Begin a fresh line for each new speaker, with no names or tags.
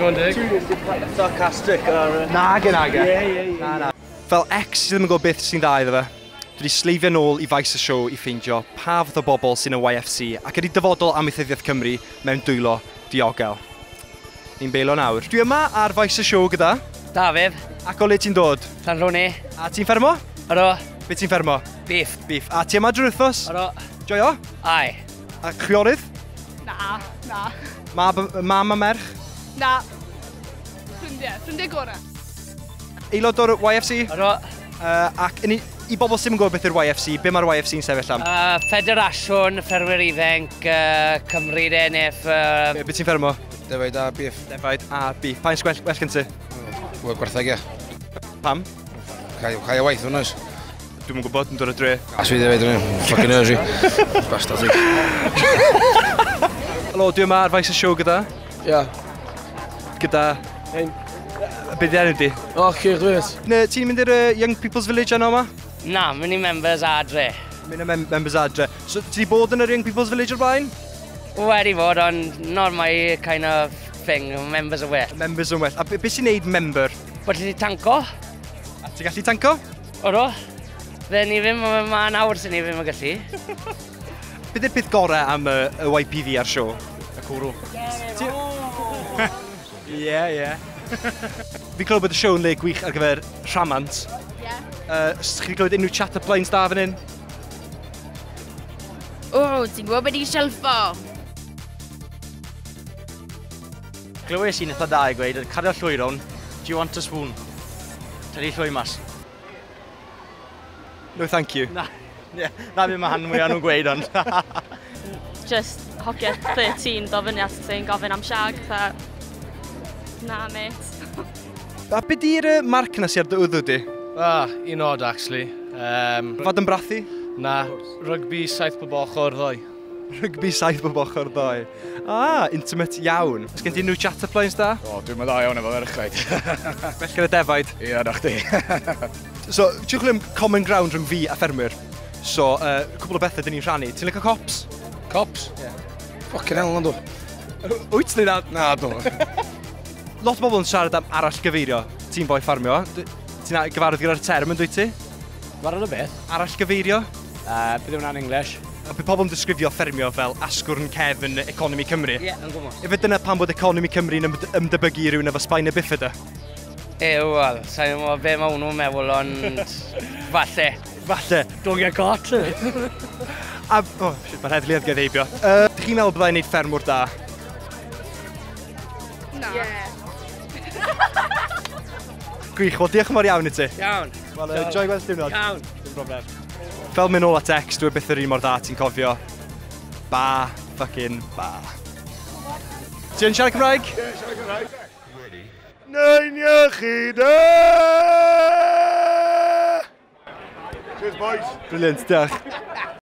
Sarcastic ar...
Nage.
Na.
Fel ex sydd ddim yn gwybod beth sy'n dda iddo fe, dwi wedi sleifio nôl I faes y siow I ffeindio pa fath o bobl sy'n y YFC ac ydy dyfodol Amaethyddiaeth Cymru mewn dwylo diogel. Ni'n beilo nawr. Dwi yma ar faes y siow gyda
Dafydd.
Ac o le ti'n dod?
Llanrwni.
A ti'n ffermo?
Ydw.
Be ti'n ffermo?
Beef.
Beef. A ti yma drwy'r wythnos?
Ydw.
Joio?
Ai.
A chwiorydd?
Na.
Mam a merch?
Na. Ffrindiau gorau.
Aelod o'r YFC?
Ydw.
Ac I bobl sydd yn gwybod beth yw'r YFC, be mae'r YFC'n sefyll am?
Federasiwn Ffermwyr Ifanc Cymru de nef...
Be ti'n ffermo?
Defaid a beef.
Defaid a beef. Pa'n well gen ti?
Wel gwerthag ia.
Pam?
Cai o waith hwnnw.
Dwi'n yn gwybod yn dod o dre.
As fi defaid hwnnw. Fucking urgy. Bastard.
Helo, dwi yma ar faes y siow gyda.
Ia.
Gyda... Be di enw di?
O, Cyrch Lewis.
Ti'n mynd i'r Young People's Village yno yma?
Na, mynd I members adre.
Mynd i'r members adre. So, ti bod yn yr Young People's Village o'r blaen?
Wedi bod, ond not my kind of thing, members yn well.
Members yn well. A be sy'n neud member?
Bod ti tanco?
A ti'n gallu tanco?
Ydw. Fe ni ddim, mae'n awr sy'n ni ddim yn gallu.
Beth yw'r peth gorau am y YPV ar sio? Y cwrw. Ie. Fi'n clywed bod y siow yn le gwych ar gyfer rhamant.
Ie.
Chi wedi clywed unrhyw chat o plains da fan hyn?
O, ti'n gwybod beth I shelfo?
Glywes i'n eitha da I gweud, cario llwy rown, do you want a spoon? Tynnu llwy mas.
No, thank you.
Na fi mae han mwy nhw'n gweud ond.
Just hogia 13 dofyniad sy'n gofyn am siag, na mate.
A be di'r marc na sy'n ar dy wddw di?
Un oed actually.
Fad yn brathu?
Na, rygbi 7 bob ochr ddoi.
Rygbi 7 bob ochr ddoi. Intimate iawn. Os gen ti unrhyw chat o plains da?
O, dwi'n meddwl iawn efo ferchraid.
Bell gyda defaid?
Ia, na chdi.
So, ti'n chwilio am common ground rhwng fi a ffermwyr? So, cwbl o bethau dyn ni'n rhannu. Ti'n licio cops?
Cops? Ie. Fucking hell, na dw.
Wyt neu na?
Na, dw.
Lot o bobl yn siarad am arall gyfeirio. Ti'n boi ffarmio. Ti'n gyfarwydd gyda'r term yn dwi ti?
War yn y beth?
Arall gyfeirio.
Bydd hwnna'n English.
A bydd pobl yn disgrifio ffermio fel asgwrn cef yn economi Cymru.
Ie, yn gwybod.
Efe dyna pan bod economi Cymru'n ymdebygu rhywun efo spina bifida?
Wel, sa'n gwybod be mae hwnnw'n meddwl, ond falle.
Falle.
Don't get caught.
Mae'r heddlu oedd gaddeibio. Dych chi'n meddwl byddai'n neud ffermwr da?
Na.
Gwych, wel diolch yn fawr iawn I ti.
Iawn.
Wel, joy gweld diwrnod.
Iawn.
Dim problem. Fel mynd nôl at ex, dwi'n byth yr un mor dda ti'n cofio. Ba, fucking ba. Ti'n siarad Cymraeg? Ie, siarad Cymraeg. Neu'n iachyd da! Cheers boys. Brilliant, diolch.